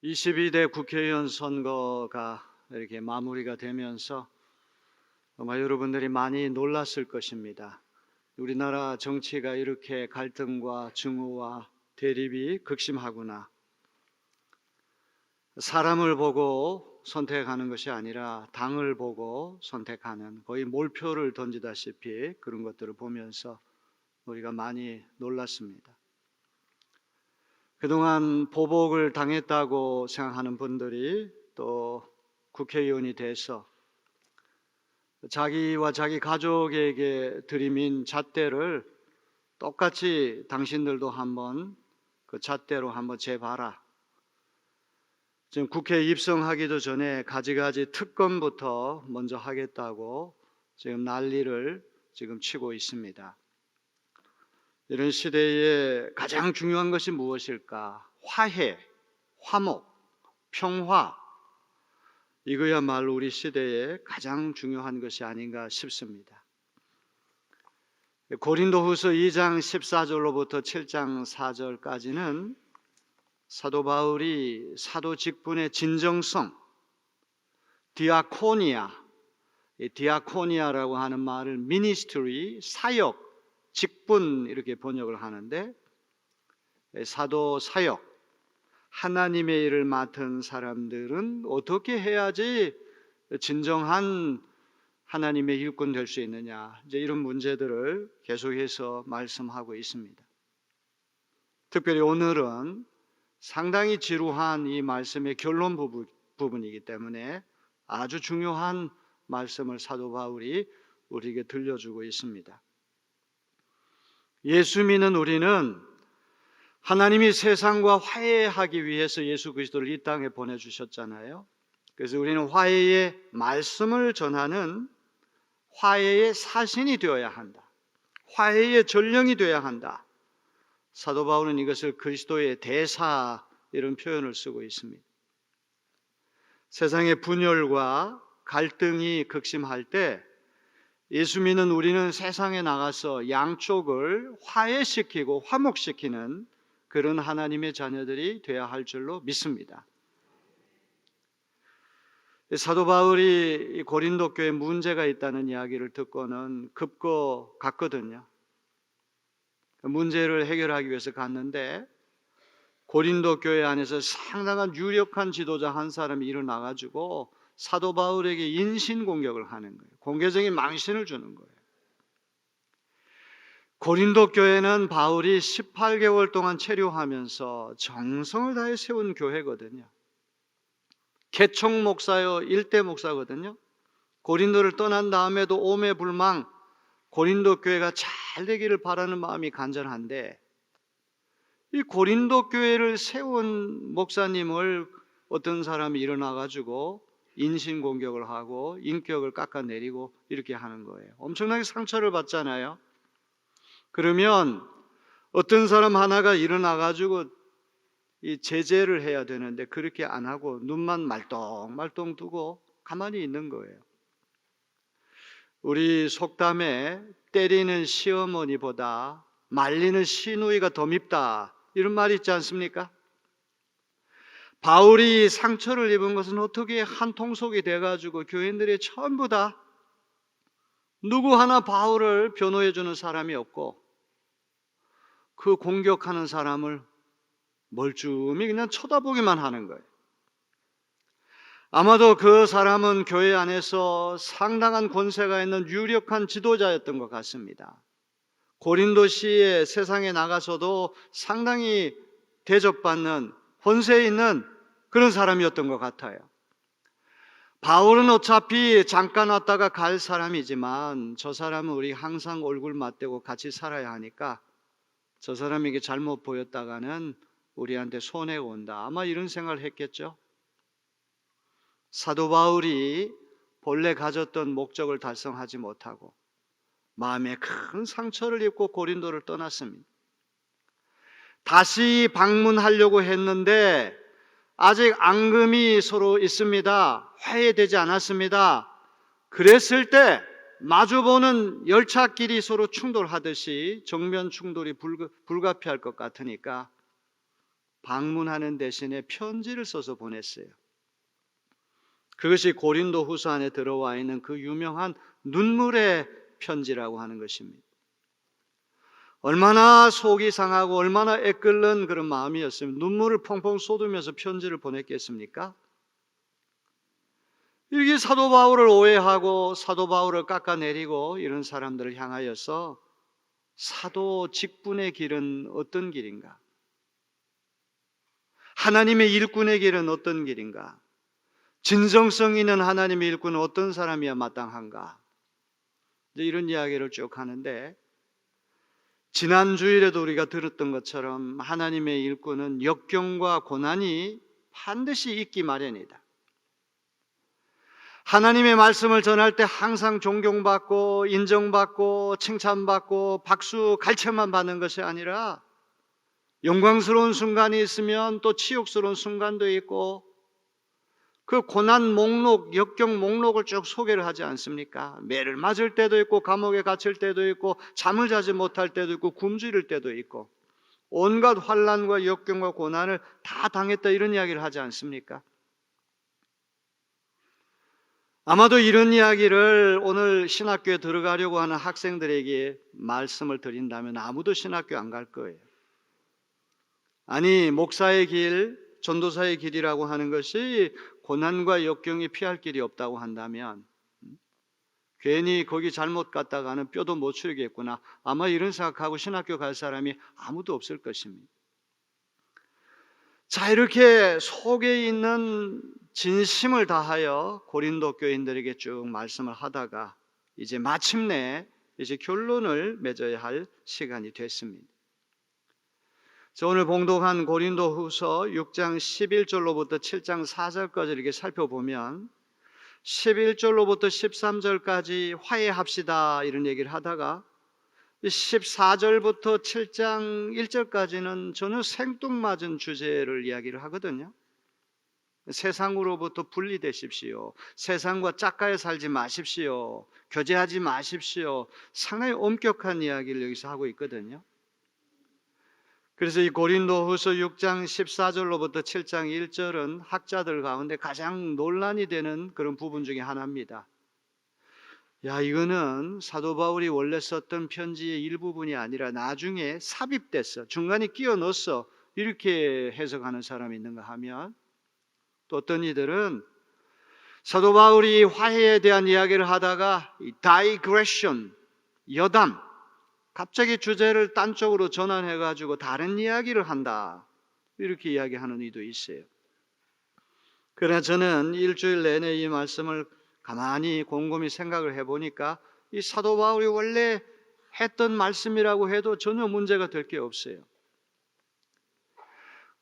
22대 국회의원 선거가 이렇게 마무리가 되면서 아마 여러분들이 많이 놀랐을 것입니다. 우리나라 정치가 이렇게 갈등과 증오와 대립이 극심하구나. 사람을 보고 선택하는 것이 아니라 당을 보고 선택하는, 거의 몰표를 던지다시피 그런 것들을 보면서 우리가 많이 놀랐습니다. 그동안 보복을 당했다고 생각하는 분들이 또 국회의원이 돼서 자기와 자기 가족에게 들이민 잣대를 똑같이 당신들도 한번 그 잣대로 한번 재봐라. 지금 국회에 입성하기도 전에 가지가지 특검부터 먼저 하겠다고 지금 난리를 지금 치고 있습니다. 이런 시대에 가장 중요한 것이 무엇일까? 화해, 화목, 평화. 이거야말로 우리 시대에 가장 중요한 것이 아닌가 싶습니다. 고린도후서 2장 14절로부터 7장 4절까지는 사도 바울이 사도 직분의 진정성, 디아코니아라고 하는 말을 미니스트리, 사역, 직분 이렇게 번역을 하는데, 사도 사역, 하나님의 일을 맡은 사람들은 어떻게 해야지 진정한 하나님의 일꾼 될 수 있느냐, 이제 이런 문제들을 계속해서 말씀하고 있습니다. 특별히 오늘은 상당히 지루한 이 말씀의 결론 부분이기 때문에 아주 중요한 말씀을 사도 바울이 우리에게 들려주고 있습니다. 예수 믿는 우리는 하나님이 세상과 화해하기 위해서 예수 그리스도를 이 땅에 보내주셨잖아요. 그래서 우리는 화해의 말씀을 전하는 화해의 사신이 되어야 한다. 화해의 전령이 되어야 한다. 사도 바울은 이것을 그리스도의 대사 이런 표현을 쓰고 있습니다. 세상의 분열과 갈등이 극심할 때 예수 믿는 우리는 세상에 나가서 양쪽을 화해시키고 화목시키는 그런 하나님의 자녀들이 되어야 할 줄로 믿습니다. 사도 바울이 고린도 교회에 문제가 있다는 이야기를 듣고는 급거 갔거든요. 문제를 해결하기 위해서 갔는데 고린도 교회 안에서 상당한 유력한 지도자 한 사람이 일어나가지고 사도 바울에게 인신공격을 하는 거예요. 공개적인 망신을 주는 거예요. 고린도 교회는 바울이 18개월 동안 체류하면서 정성을 다해 세운 교회거든요. 개척 목사요, 일대 목사거든요. 고린도를 떠난 다음에도 오매불망 고린도 교회가 잘 되기를 바라는 마음이 간절한데, 이 고린도 교회를 세운 목사님을 어떤 사람이 일어나가지고 인신공격을 하고 인격을 깎아내리고 이렇게 하는 거예요. 엄청나게 상처를 받잖아요. 그러면 어떤 사람 하나가 일어나가지고 이 제재를 해야 되는데 그렇게 안 하고 눈만 말똥말똥 두고 가만히 있는 거예요. 우리 속담에 때리는 시어머니보다 말리는 시누이가 더 밉다, 이런 말이 있지 않습니까? 바울이 상처를 입은 것은 어떻게 한 통속이 돼가지고 교인들이 전부 다 누구 하나 바울을 변호해 주는 사람이 없고 그 공격하는 사람을 멀쩡히 그냥 쳐다보기만 하는 거예요. 아마도 그 사람은 교회 안에서 상당한 권세가 있는 유력한 지도자였던 것 같습니다. 고린도시의 세상에 나가서도 상당히 대접받는 권세 있는 그런 사람이었던 것 같아요. 바울은 어차피 잠깐 왔다가 갈 사람이지만 저 사람은 우리 항상 얼굴 맞대고 같이 살아야 하니까 저 사람에게 잘못 보였다가는 우리한테 손해가 온다, 아마 이런 생각을 했겠죠. 사도 바울이 본래 가졌던 목적을 달성하지 못하고 마음에 큰 상처를 입고 고린도를 떠났습니다. 다시 방문하려고 했는데 아직 앙금이 서로 있습니다. 화해되지 않았습니다. 그랬을 때 마주보는 열차끼리 서로 충돌하듯이 정면 충돌이 불가피할 것 같으니까 방문하는 대신에 편지를 써서 보냈어요. 그것이 고린도후서 안에 들어와 있는 그 유명한 눈물의 편지라고 하는 것입니다. 얼마나 속이 상하고 얼마나 애끓는 그런 마음이었으면 눈물을 펑펑 쏟으면서 편지를 보냈겠습니까? 이렇게 사도 바울을 오해하고 사도 바울을 깎아내리고 이런 사람들을 향하여서 사도 직분의 길은 어떤 길인가? 하나님의 일꾼의 길은 어떤 길인가? 진정성 있는 하나님의 일꾼은 어떤 사람이야 마땅한가? 이제 이런 이야기를 쭉 하는데, 지난 주일에도 우리가 들었던 것처럼 하나님의 일꾼은 역경과 고난이 반드시 있기 마련이다. 하나님의 말씀을 전할 때 항상 존경받고 인정받고 칭찬받고 박수 갈채만 받는 것이 아니라 영광스러운 순간이 있으면 또 치욕스러운 순간도 있고, 그 고난 목록, 역경 목록을 쭉 소개를 하지 않습니까? 매를 맞을 때도 있고 감옥에 갇힐 때도 있고 잠을 자지 못할 때도 있고 굶주릴 때도 있고 온갖 환난과 역경과 고난을 다 당했다, 이런 이야기를 하지 않습니까? 아마도 이런 이야기를 오늘 신학교에 들어가려고 하는 학생들에게 말씀을 드린다면 아무도 신학교 안 갈 거예요. 아니, 목사의 길, 전도사의 길이라고 하는 것이 고난과 역경이 피할 길이 없다고 한다면 괜히 거기 잘못 갔다가는 뼈도 못 추리겠구나, 아마 이런 생각하고 신학교 갈 사람이 아무도 없을 것입니다. 자, 이렇게 속에 있는 진심을 다하여 고린도 교인들에게 쭉 말씀을 하다가 이제 마침내 이제 결론을 맺어야 할 시간이 됐습니다. 오늘 봉독한 고린도후서 6장 11절로부터 7장 4절까지 이렇게 살펴보면 11절로부터 13절까지 화해합시다 이런 얘기를 하다가 14절부터 7장 1절까지는 전혀 생뚱맞은 주제를 이야기를 하거든요. 세상으로부터 분리되십시오. 세상과 짝가에 살지 마십시오. 교제하지 마십시오. 상당히 엄격한 이야기를 여기서 하고 있거든요. 그래서 이 고린도후서 6장 14절로부터 7장 1절은 학자들 가운데 가장 논란이 되는 그런 부분 중에 하나입니다. 야, 이거는 사도 바울이 원래 썼던 편지의 일부분이 아니라 나중에 삽입됐어, 중간에 끼워 넣었어, 이렇게 해석하는 사람이 있는가 하면, 또 어떤 이들은 사도 바울이 화해에 대한 이야기를 하다가 다이그레션, 여담, 갑자기 주제를 딴 쪽으로 전환해가지고 다른 이야기를 한다, 이렇게 이야기하는 이도 있어요. 그러나 저는 일주일 내내 이 말씀을 가만히 곰곰이 생각을 해보니까 이 사도 바울이 원래 했던 말씀이라고 해도 전혀 문제가 될 게 없어요.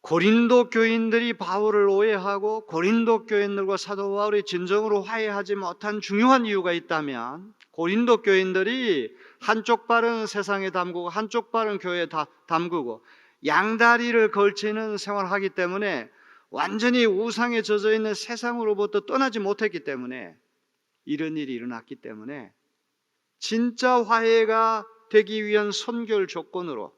고린도 교인들이 바울을 오해하고 고린도 교인들과 사도 바울이 진정으로 화해하지 못한 중요한 이유가 있다면, 고린도 교인들이 한쪽 발은 세상에 담그고 한쪽 발은 교회에 담그고 양다리를 걸치는 생활을 하기 때문에 완전히 우상에 젖어 있는 세상으로부터 떠나지 못했기 때문에, 이런 일이 일어났기 때문에 진짜 화해가 되기 위한 선결 조건으로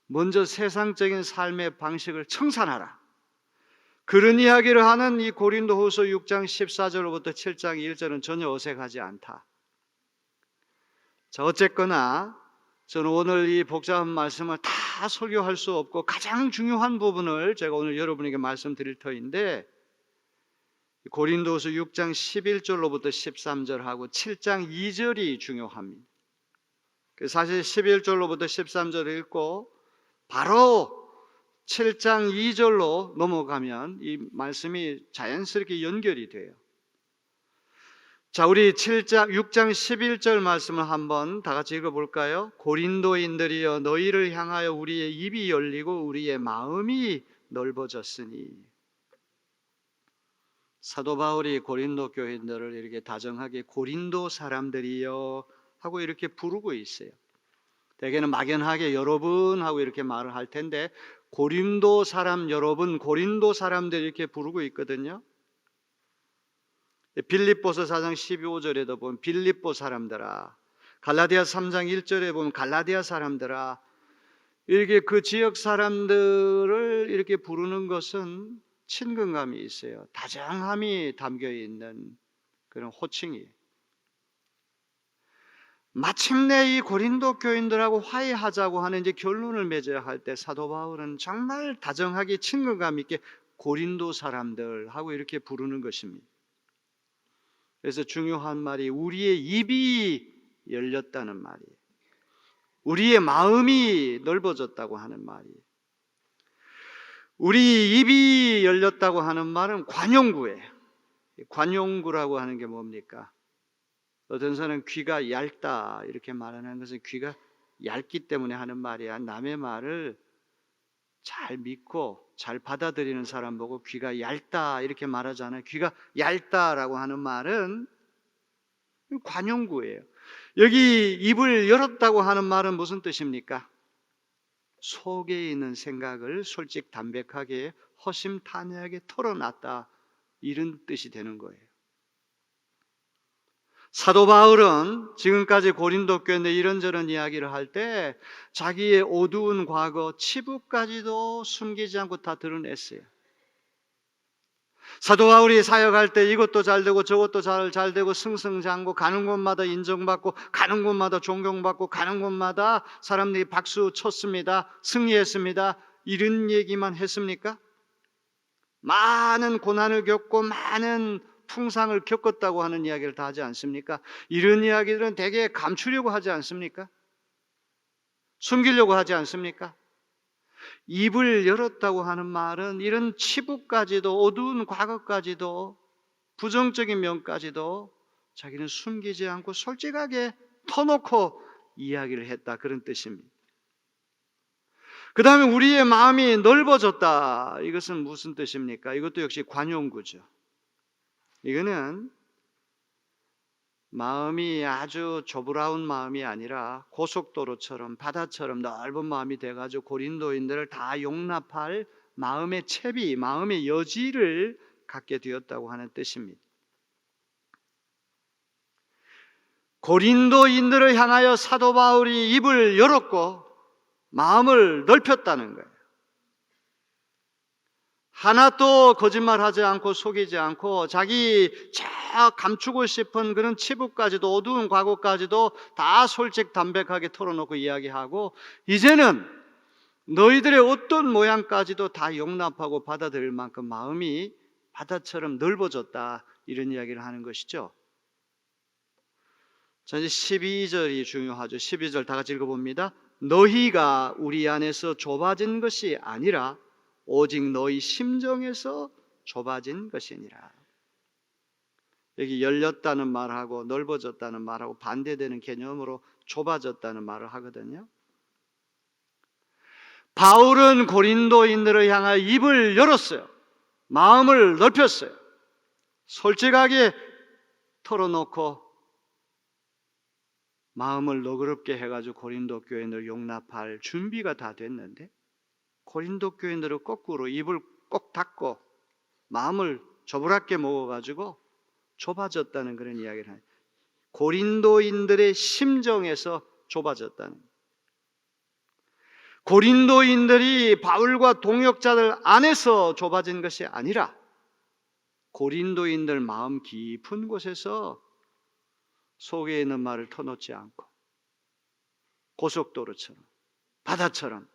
먼저 세상적인 삶의 방식을 청산하라, 그런 이야기를 하는 이 고린도후서 6장 14절로부터 7장 1절은 전혀 어색하지 않다. 자, 어쨌거나 저는 오늘 이 복잡한 말씀을 다 설교할 수 없고 가장 중요한 부분을 제가 오늘 여러분에게 말씀드릴 터인데, 고린도후서 6장 11절로부터 13절하고 7장 2절이 중요합니다. 사실 11절로부터 13절을 읽고 바로 7장 2절로 넘어가면 이 말씀이 자연스럽게 연결이 돼요. 자, 우리 6장 11절 말씀을 한번 다 같이 읽어볼까요? 고린도인들이여, 너희를 향하여 우리의 입이 열리고 우리의 마음이 넓어졌으니. 사도 바울이 고린도 교인들을 이렇게 다정하게 고린도 사람들이여 하고 이렇게 부르고 있어요. 대개는 막연하게 여러분 하고 이렇게 말을 할 텐데, 고린도 사람 여러분, 고린도 사람들 이렇게 부르고 있거든요. 빌립보서 4장 12절에도 보면 빌립보 사람들아, 갈라디아 3장 1절에 보면 갈라디아 사람들아, 이렇게 그 지역 사람들을 이들을 이렇게 부르는 것은 친근감이 있어요. 다정함이 담겨 있는 그런 호칭이에요. 마침내 이 고린도 교인들하고 화해하자고 하는 이제 결론을 맺어야 할 때 사도 바울은 정말 다정하게 친근감 있게 고린도 사람들하고 이렇게 부르는 것입니다. 그래서 중요한 말이 우리의 입이 열렸다는 말이에요. 우리의 마음이 넓어졌다고 하는 말이에요. 우리 입이 열렸다고 하는 말은 관용구예요. 관용구라고 하는 게 뭡니까? 어떤 사람은 귀가 얇다 이렇게 말하는 것은 귀가 얇기 때문에 하는 말이야. 남의 말을 잘 믿고 잘 받아들이는 사람 보고 귀가 얇다 이렇게 말하잖아요. 귀가 얇다라고 하는 말은 관용구예요. 여기 입을 열었다고 하는 말은 무슨 뜻입니까? 속에 있는 생각을 솔직 담백하게 허심탄회하게 털어놨다 이런 뜻이 되는 거예요. 사도 바울은 지금까지 고린도 교회에 이런저런 이야기를 할 때 자기의 어두운 과거, 치부까지도 숨기지 않고 다 드러냈어요. 사도 바울이 사역할 때 이것도 잘 되고 저것도 잘 되고 승승장구, 가는 곳마다 인정받고 가는 곳마다 존경받고 가는 곳마다 사람들이 박수 쳤습니다. 승리했습니다. 이런 얘기만 했습니까? 많은 고난을 겪고 많은 풍상을 겪었다고 하는 이야기를 다 하지 않습니까? 이런 이야기들은 되게 감추려고 하지 않습니까? 숨기려고 하지 않습니까? 입을 열었다고 하는 말은 이런 치부까지도 어두운 과거까지도 부정적인 면까지도 자기는 숨기지 않고 솔직하게 터놓고 이야기를 했다 그런 뜻입니다. 그 다음에 우리의 마음이 넓어졌다 이것은 무슨 뜻입니까? 이것도 역시 관용구죠. 이거는 마음이 아주 좁으라운 마음이 아니라 고속도로처럼 바다처럼 넓은 마음이 돼가지고 고린도인들을 다 용납할 마음의 채비, 마음의 여지를 갖게 되었다고 하는 뜻입니다. 고린도인들을 향하여 사도 바울이 입을 열었고 마음을 넓혔다는 거예요. 하나도 거짓말하지 않고 속이지 않고 자기 감추고 싶은 그런 치부까지도 어두운 과거까지도 다 솔직 담백하게 털어놓고 이야기하고 이제는 너희들의 어떤 모양까지도 다 용납하고 받아들일 만큼 마음이 바다처럼 넓어졌다 이런 이야기를 하는 것이죠. 자, 이제 12절이 중요하죠. 12절 다 같이 읽어봅니다. 너희가 우리 안에서 좁아진 것이 아니라 오직 너희 심정에서 좁아진 것이니라. 여기 열렸다는 말하고 넓어졌다는 말하고 반대되는 개념으로 좁아졌다는 말을 하거든요. 바울은 고린도인들을 향하여 입을 열었어요. 마음을 넓혔어요. 솔직하게 털어놓고 마음을 너그럽게 해가지고 고린도 교인을 용납할 준비가 다 됐는데 고린도 교인들은 거꾸로 입을 꼭 닫고 마음을 조그랗게 먹어가지고 좁아졌다는 그런 이야기를 해요. 고린도인들의 심정에서 좁아졌다는 거예요. 고린도인들이 바울과 동역자들 안에서 좁아진 것이 아니라 고린도인들 마음 깊은 곳에서 속에 있는 말을 터놓지 않고 고속도로처럼 바다처럼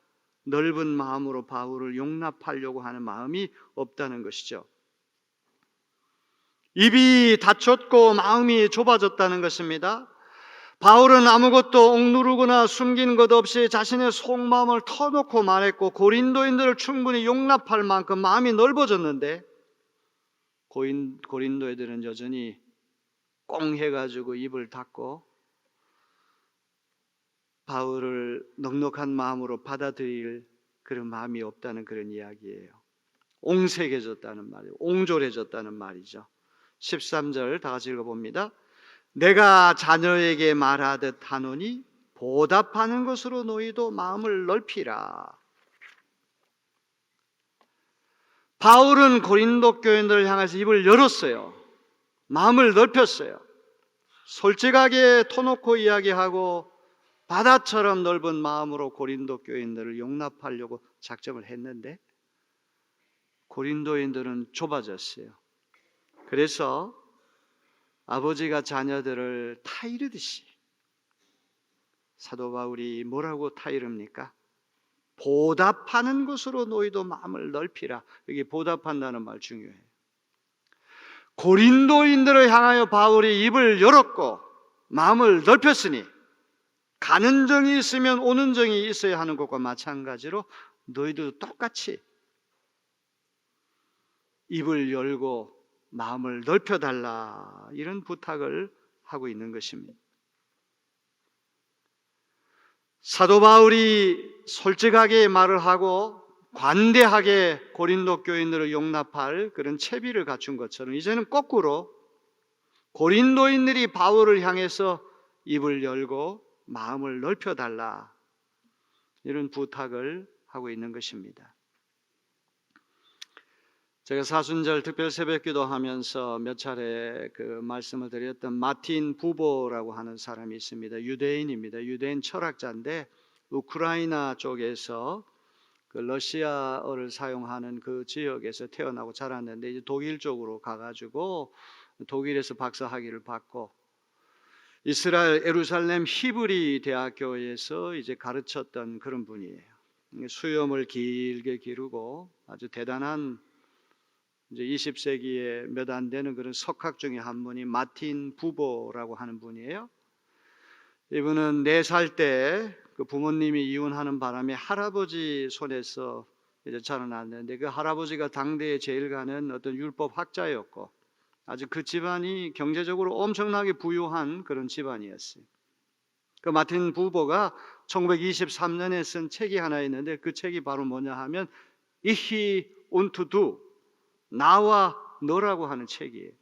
넓은 마음으로 바울을 용납하려고 하는 마음이 없다는 것이죠. 입이 닫혔고 마음이 좁아졌다는 것입니다. 바울은 아무것도 억누르거나 숨긴 것 없이 자신의 속마음을 터놓고 말했고 고린도인들을 충분히 용납할 만큼 마음이 넓어졌는데 고린도 애들은 여전히 꽁 해가지고 입을 닫고 바울을 넉넉한 마음으로 받아들일 그런 마음이 없다는 그런 이야기예요. 옹색해졌다는 말이에요. 옹졸해졌다는 말이죠. 13절 다 같이 읽어봅니다. 내가 자녀에게 말하듯 하노니 보답하는 것으로 너희도 마음을 넓히라. 바울은 고린도 교인들을 향해서 입을 열었어요. 마음을 넓혔어요. 솔직하게 터놓고 이야기하고 바다처럼 넓은 마음으로 고린도 교인들을 용납하려고 작정을 했는데 고린도인들은 좁아졌어요. 그래서 아버지가 자녀들을 타이르듯이, 사도 바울이 뭐라고 타이릅니까? 보답하는 것으로 너희도 마음을 넓히라. 여기 보답한다는 말 중요해요. 고린도인들을 향하여 바울이 입을 열었고 마음을 넓혔으니 가는 정이 있으면 오는 정이 있어야 하는 것과 마찬가지로 너희도 똑같이 입을 열고 마음을 넓혀달라, 이런 부탁을 하고 있는 것입니다. 사도 바울이 솔직하게 말을 하고 관대하게 고린도 교인들을 용납할 그런 채비를 갖춘 것처럼, 이제는 거꾸로 고린도인들이 바울을 향해서 입을 열고 마음을 넓혀달라, 이런 부탁을 하고 있는 것입니다. 제가 사순절 특별 새벽기도 하면서 몇 차례 그 말씀을 드렸던 마틴 부보라고 하는 사람이 있습니다. 유대인입니다. 유대인 철학자인데 우크라이나 쪽에서 그 러시아어를 사용하는 그 지역에서 태어나고 자랐는데 이제 독일 쪽으로 가가지고 독일에서 박사학위를 받고 이스라엘 예루살렘 히브리 대학교에서 이제 가르쳤던 그런 분이에요. 수염을 길게 기르고 아주 대단한 이제 20세기에 몇 안 되는 그런 석학 중에 한 분이 마틴 부보라고 하는 분이에요. 이분은 4살 때 그 부모님이 이혼하는 바람에 할아버지 손에서 이제 자라났는데, 그 할아버지가 당대에 제일 가는 어떤 율법 학자였고 아주 그 집안이 경제적으로 엄청나게 부유한 그런 집안이었어요. 그 마틴 부보가 1923년에 쓴 책이 하나 있는데 그 책이 바로 뭐냐 하면 Ich und du, 나와 너라고 하는 책이에요.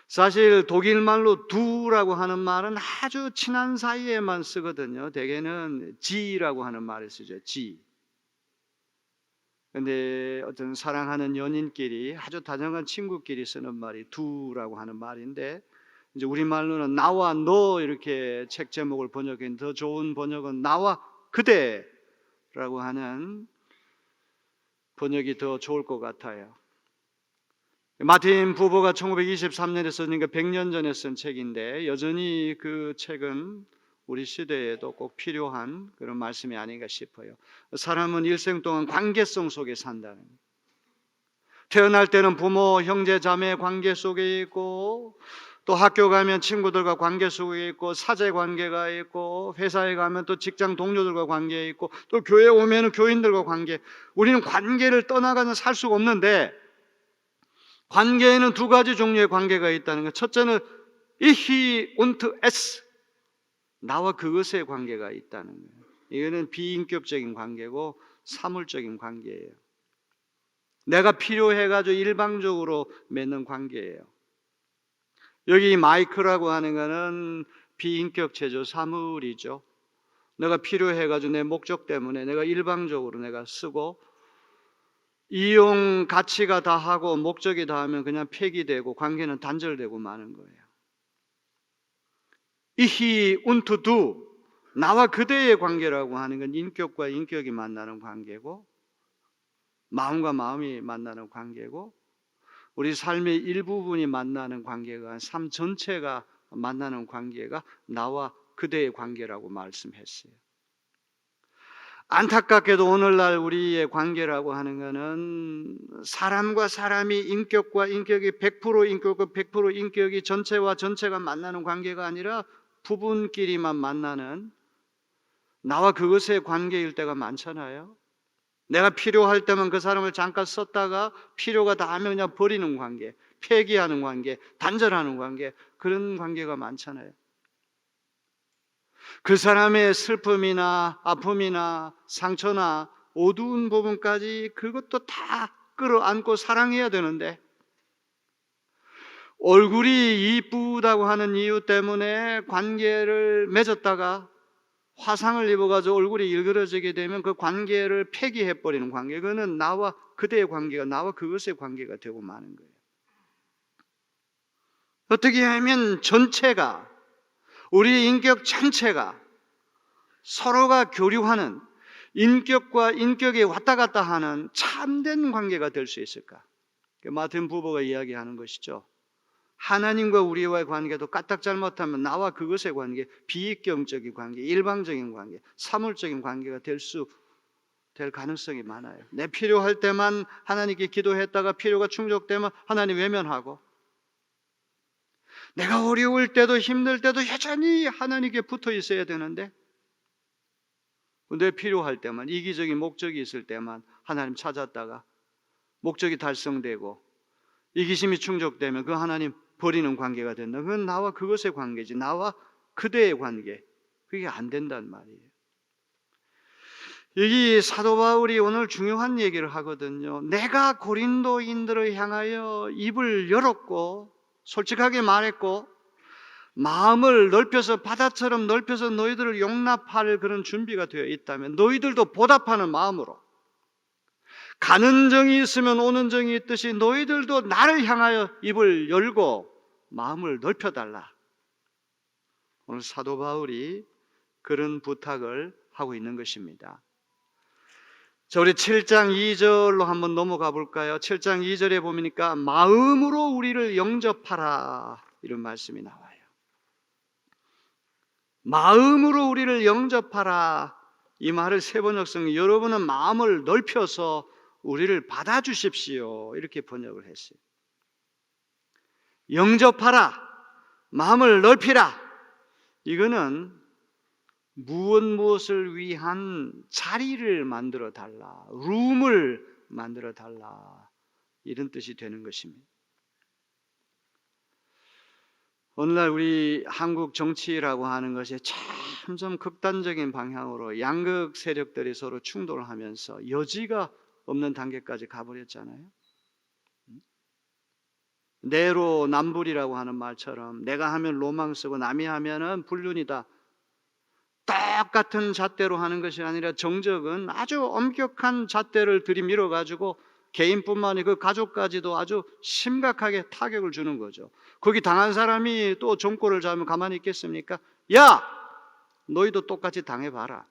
사실 독일말로 두라고 하는 말은 아주 친한 사이에만 쓰거든요. 대개는 지라고 하는 말을 쓰죠. 지. 근데 어떤 사랑하는 연인끼리, 아주 다정한 친구끼리 쓰는 말이 두라고 하는 말인데, 이제 우리말로는 나와 너 이렇게 책 제목을 번역한 더 좋은 번역은 나와 그대라고 하는 번역이 더 좋을 것 같아요. 마틴 부보가 1923년에 썼으니까 100년 전에 쓴 책인데 여전히 그 책은 우리 시대에도 꼭 필요한 그런 말씀이 아닌가 싶어요. 사람은 일생 동안 관계성 속에 산다는 거예요. 태어날 때는 부모, 형제, 자매 관계 속에 있고, 또 학교 가면 친구들과 관계 속에 있고, 사제 관계가 있고, 회사에 가면 또 직장 동료들과 관계에 있고, 또 교회 오면 교인들과 관계. 우리는 관계를 떠나가는 살 수가 없는데, 관계에는 2가지 종류의 관계가 있다는 것. 첫째는 Ich und es, 나와 그것의 관계가 있다는 거예요. 이거는 비인격적인 관계고 사물적인 관계예요. 내가 필요해가지고 일방적으로 맺는 관계예요. 여기 마이크라고 하는 거는 비인격체죠. 사물이죠. 내가 필요해가지고 내 목적 때문에 내가 일방적으로 내가 쓰고, 이용 가치가 다하고 목적이 다하면 그냥 폐기되고 관계는 단절되고 마는 거예요. Ich und du, 나와 그대의 관계라고 하는 건 인격과 인격이 만나는 관계고, 마음과 마음이 만나는 관계고, 우리 삶의 일부분이 만나는 관계가, 삶 전체가 만나는 관계가 나와 그대의 관계라고 말씀했어요. 안타깝게도 오늘날 우리의 관계라고 하는 것은 사람과 사람이, 인격과 인격이 100% 인격과 100% 인격이 전체와 전체가 만나는 관계가 아니라 부분끼리만 만나는 나와 그것의 관계일 때가 많잖아요. 내가 필요할 때만 그 사람을 잠깐 썼다가 필요가 다 하면 그냥 버리는 관계, 폐기하는 관계, 단절하는 관계, 그런 관계가 많잖아요. 그 사람의 슬픔이나 아픔이나 상처나 어두운 부분까지 그것도 다 끌어안고 사랑해야 되는데, 얼굴이 이쁘다고 하는 이유 때문에 관계를 맺었다가 화상을 입어가지고 얼굴이 일그러지게 되면 그 관계를 폐기해버리는 관계, 그거는 나와 그대의 관계가 나와 그것의 관계가 되고 마는 거예요. 어떻게 하면 전체가, 우리 인격 전체가 서로가 교류하는, 인격과 인격이 왔다 갔다 하는 참된 관계가 될 수 있을까? 마틴 부버가 이야기하는 것이죠. 하나님과 우리와의 관계도 까딱 잘못하면 나와 그것의 관계, 비익경적인 관계, 일방적인 관계, 사물적인 관계가 될 가능성이 많아요. 내 필요할 때만 하나님께 기도했다가 필요가 충족되면 하나님 외면하고, 내가 어려울 때도 힘들 때도 여전히 하나님께 붙어 있어야 되는데, 내 필요할 때만, 이기적인 목적이 있을 때만 하나님 찾았다가 목적이 달성되고 이기심이 충족되면 그 하나님 버리는 관계가 된다. 그건 나와 그것의 관계지, 나와 그대의 관계. 그게 안 된단 말이에요. 여기 사도 바울이 오늘 중요한 얘기를 하거든요. 내가 고린도인들을 향하여 입을 열었고 솔직하게 말했고 마음을 넓혀서, 바다처럼 넓혀서 너희들을 용납할 그런 준비가 되어 있다면 너희들도 보답하는 마음으로, 가는 정이 있으면 오는 정이 있듯이 너희들도 나를 향하여 입을 열고 마음을 넓혀달라. 오늘 사도 바울이 그런 부탁을 하고 있는 것입니다. 자, 우리 7장 2절로 한번 넘어가 볼까요? 7장 2절에 보니까 마음으로 우리를 영접하라, 이런 말씀이 나와요. 마음으로 우리를 영접하라, 이 말을 세번역성이 여러분은 마음을 넓혀서 우리를 받아주십시오, 이렇게 번역을 했어요. 영접하라, 마음을 넓히라, 이거는 무엇을 위한 자리를 만들어 달라, 룸을 만들어 달라, 이런 뜻이 되는 것입니다. 오늘날 우리 한국 정치라고 하는 것이 점점 극단적인 방향으로 양극 세력들이 서로 충돌을 하면서 여지가 없는 단계까지 가버렸잖아요. 내로남불이라고 하는 말처럼 내가 하면 로망스고 남이 하면은 불륜이다, 똑같은 잣대로 하는 것이 아니라 정적은 아주 엄격한 잣대를 들이밀어 가지고 개인뿐만 아니라 그 가족까지도 아주 심각하게 타격을 주는 거죠. 거기 당한 사람이 또 정권을 잡으면 가만히 있겠습니까? 야, 너희도 똑같이 당해봐라.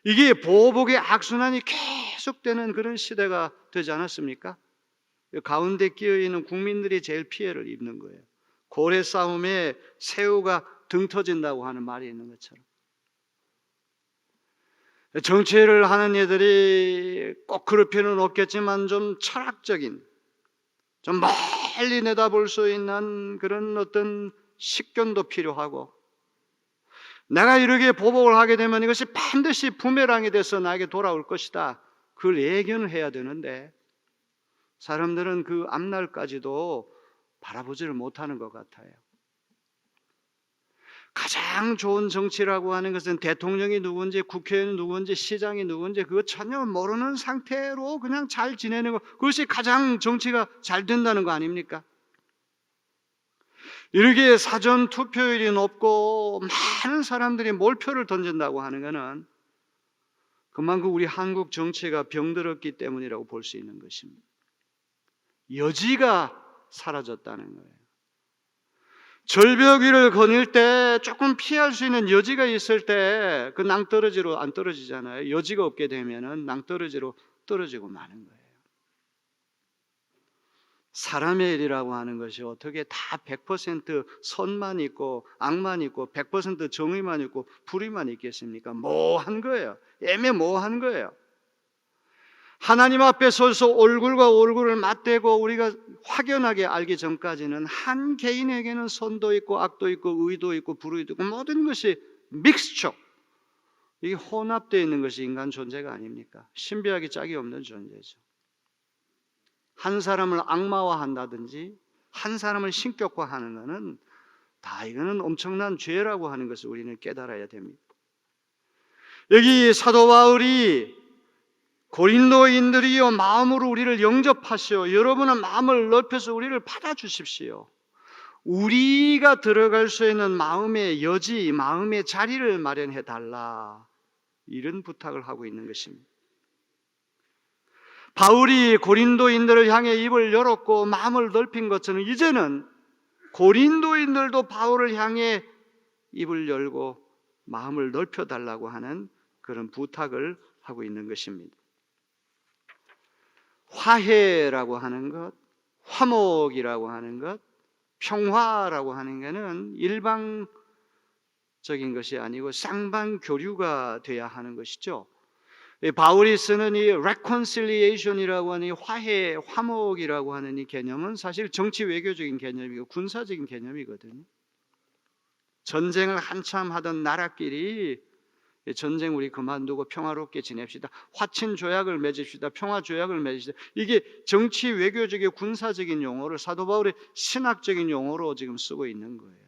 이게 보복의 악순환이 계속되는 그런 시대가 되지 않았습니까? 가운데 끼어있는 국민들이 제일 피해를 입는 거예요. 고래 싸움에 새우가 등 터진다고 하는 말이 있는 것처럼, 정치를 하는 이들이 꼭 그럴 필요는 없겠지만 좀 철학적인, 좀 멀리 내다볼 수 있는 그런 어떤 식견도 필요하고, 내가 이렇게 보복을 하게 되면 이것이 반드시 부메랑이 돼서 나에게 돌아올 것이다, 그걸 예견을 해야 되는데 사람들은 그 앞날까지도 바라보지를 못하는 것 같아요. 가장 좋은 정치라고 하는 것은 대통령이 누군지, 국회의원이 누군지, 시장이 누군지 그거 전혀 모르는 상태로 그냥 잘 지내는 것, 그것이 가장 정치가 잘 된다는 거 아닙니까? 이렇게 사전 투표율이 높고 많은 사람들이 몰표를 던진다고 하는 것은 그만큼 우리 한국 정치가 병들었기 때문이라고 볼 수 있는 것입니다. 여지가 사라졌다는 거예요. 절벽 위를 거닐 때 조금 피할 수 있는 여지가 있을 때 그 낭떠러지로 안 떨어지잖아요. 여지가 없게 되면은 낭떠러지로 떨어지고 마는 거예요. 사람의 일이라고 하는 것이 어떻게 다 100% 선만 있고 악만 있고 100% 정의만 있고 불의만 있겠습니까? 모호한 거예요. 애매모호한 거예요. 하나님 앞에 서서 얼굴과 얼굴을 맞대고 우리가 확연하게 알기 전까지는 한 개인에게는 선도 있고 악도 있고 의도 있고 불의도 있고 모든 것이 믹스처, 이게 혼합되어 있는 것이 인간 존재가 아닙니까? 신비하기 짝이 없는 존재죠. 한 사람을 악마화한다든지 한 사람을 신격화하는 것은 다 이거는 엄청난 죄라고 하는 것을 우리는 깨달아야 됩니다. 여기 사도 바울이 고린도인들이여 마음으로 우리를 영접하시오, 여러분은 마음을 넓혀서 우리를 받아주십시오, 우리가 들어갈 수 있는 마음의 여지, 마음의 자리를 마련해 달라, 이런 부탁을 하고 있는 것입니다. 바울이 고린도인들을 향해 입을 열었고 마음을 넓힌 것처럼 이제는 고린도인들도 바울을 향해 입을 열고 마음을 넓혀달라고 하는 그런 부탁을 하고 있는 것입니다. 화해라고 하는 것, 화목이라고 하는 것, 평화라고 하는 것은 일방적인 것이 아니고 쌍방교류가 돼야 하는 것이죠. 바울이 쓰는 이 reconciliation이라고 하는 이 화해, 화목이라고 하는 이 개념은 사실 정치 외교적인 개념이고 군사적인 개념이거든요. 전쟁을 한참 하던 나라끼리 전쟁 우리 그만두고 평화롭게 지냅시다. 화친 조약을 맺읍시다. 평화 조약을 맺읍시다. 이게 정치 외교적인 군사적인 용어를 사도 바울의 신학적인 용어로 지금 쓰고 있는 거예요.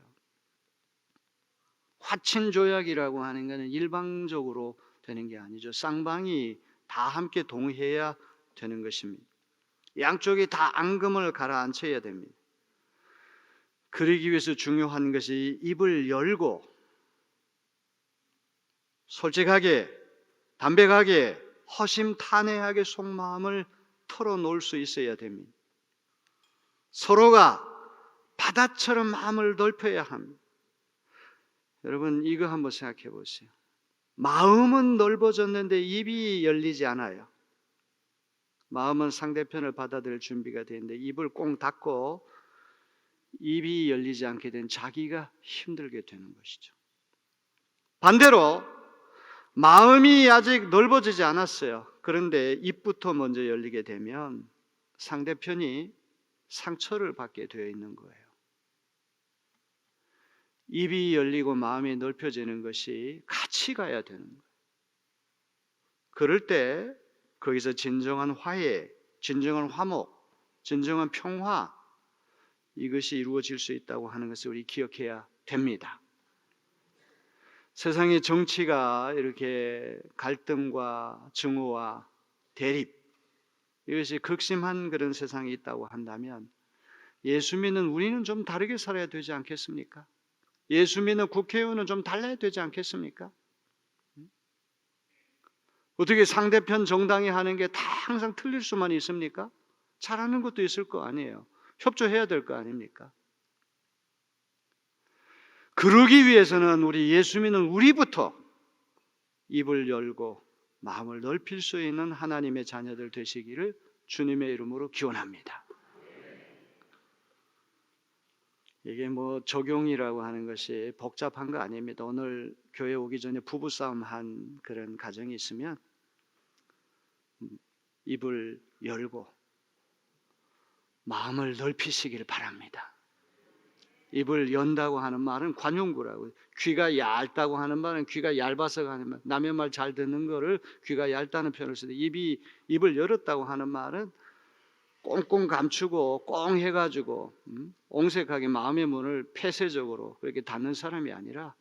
화친 조약이라고 하는 것은 일방적으로 되는 게 아니죠. 쌍방이 다 함께 동의해야 되는 것입니다. 양쪽이 다 앙금을 가라앉혀야 됩니다. 그러기 위해서 중요한 것이 입을 열고 솔직하게, 담백하게, 허심탄회하게 속마음을 털어놓을 수 있어야 됩니다. 서로가 바다처럼 마음을 넓혀야 합니다. 여러분 이거 한번 생각해 보세요. 마음은 넓어졌는데 입이 열리지 않아요. 마음은 상대편을 받아들일 준비가 되는데 입을 꽁 닫고 입이 열리지 않게 된 자기가 힘들게 되는 것이죠. 반대로 마음이 아직 넓어지지 않았어요. 그런데 입부터 먼저 열리게 되면 상대편이 상처를 받게 되어 있는 거예요. 입이 열리고 마음이 넓혀지는 것이 같이 가야 되는 거예요. 그럴 때 거기서 진정한 화해, 진정한 화목, 진정한 평화 이것이 이루어질 수 있다고 하는 것을 우리 기억해야 됩니다. 세상의 정치가 이렇게 갈등과 증오와 대립 이것이 극심한 그런 세상이 있다고 한다면 예수 믿는 우리는 좀 다르게 살아야 되지 않겠습니까? 예수 믿는 국회의원은 좀 달라야 되지 않겠습니까? 어떻게 상대편 정당이 하는 게 다 항상 틀릴 수만 있습니까? 잘하는 것도 있을 거 아니에요. 협조해야 될 거 아닙니까? 그러기 위해서는 우리 예수 믿는 우리부터 입을 열고 마음을 넓힐 수 있는 하나님의 자녀들 되시기를 주님의 이름으로 기원합니다. 이게 뭐 적용이라고 하는 것이 복잡한 거 아닙니다. 오늘 교회 오기 전에 부부싸움 한 그런 가정이 있으면 입을 열고 마음을 넓히시길 바랍니다. 입을 연다고 하는 말은 관용구라고, 귀가 얇다고 하는 말은 귀가 얇아서 하는 말, 남의 말 잘 듣는 거를 귀가 얇다는 표현을 쓰는데 입을 열었다고 하는 말은 꽁꽁 감추고 꽁 해가지고 옹색하게 마음의 문을 폐쇄적으로 그렇게 닫는 사람이 아니라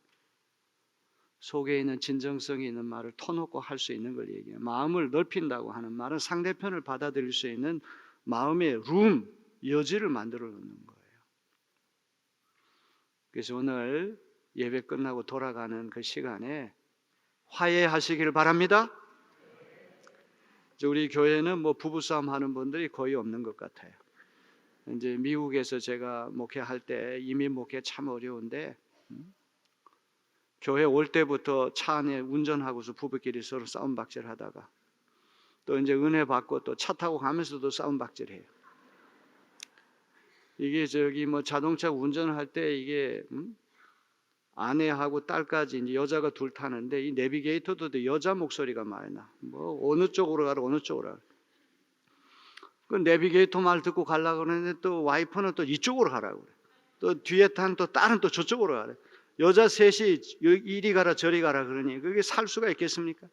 속에 있는 진정성이 있는 말을 터놓고 할 수 있는 걸 얘기해요. 마음을 넓힌다고 하는 말은 상대편을 받아들일 수 있는 마음의 여지를 만들어 놓는 거예요. 그래서 오늘 예배 끝나고 돌아가는 그 시간에 화해하시길 바랍니다. 우리 교회는 뭐 부부싸움 하는 분들이 거의 없는 것 같아요. 이제 미국에서 제가 목회할 때 이민 목회 참 어려운데 교회 올 때부터 차 안에 운전하고서 부부끼리 서로 싸움박질 하다가 또 이제 은혜 받고 또 차 타고 가면서도 싸움박질해요. 이게 뭐 자동차 운전을 할 때 이게 아내하고 딸까지 이제 여자가 둘 타는데 이 내비게이터도 여자 목소리가 많이 나. 뭐 어느 쪽으로 가라 어느 쪽으로 가라. 그 내비게이터 말 듣고 가려고 그러는데 또 와이프는 또 이쪽으로 가라고 그래. 또 뒤에 탄 또 딸은 또 저쪽으로 가래. 여자 셋이 이리 가라 저리 가라 그러니 그게 살 수가 있겠습니까?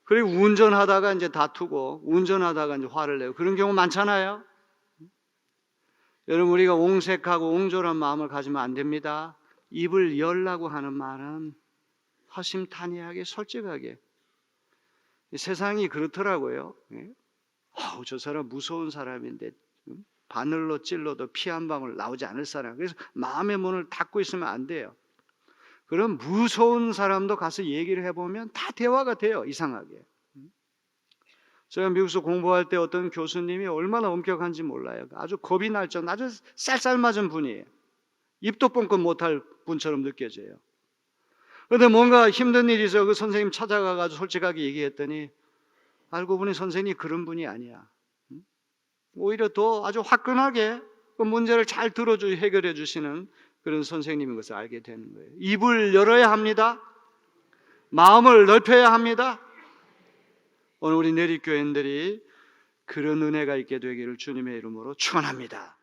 그리고 운전하다가 이제 다투고 운전하다가 이제 화를 내고 그런 경우 많잖아요. 여러분 우리가 옹색하고 옹졸한 마음을 가지면 안 됩니다. 입을 열라고 하는 말은 허심탄회하게 솔직하게. 세상이 그렇더라고요. 저 사람 무서운 사람인데 바늘로 찔러도 피 한 방울 나오지 않을 사람. 그래서 마음의 문을 닫고 있으면 안 돼요. 그럼 무서운 사람도 가서 얘기를 해보면 다 대화가 돼요. 이상하게. 제가 미국에서 공부할 때 어떤 교수님이 얼마나 엄격한지 몰라요. 아주 겁이 날 정도 아주 쌀쌀맞은 분이에요. 입도 뻥끗 못할 분처럼 느껴져요. 그런데 뭔가 힘든 일이 있어 그 선생님 찾아가가지고 솔직하게 얘기했더니 알고 보니 선생님이 그런 분이 아니야. 오히려 더 아주 화끈하게 그 문제를 잘 해결해 주시는 그런 선생님인 것을 알게 되는 거예요. 입을 열어야 합니다. 마음을 넓혀야 합니다. 오늘 우리 내리교인들이 그런 은혜가 있게 되기를 주님의 이름으로 축원합니다.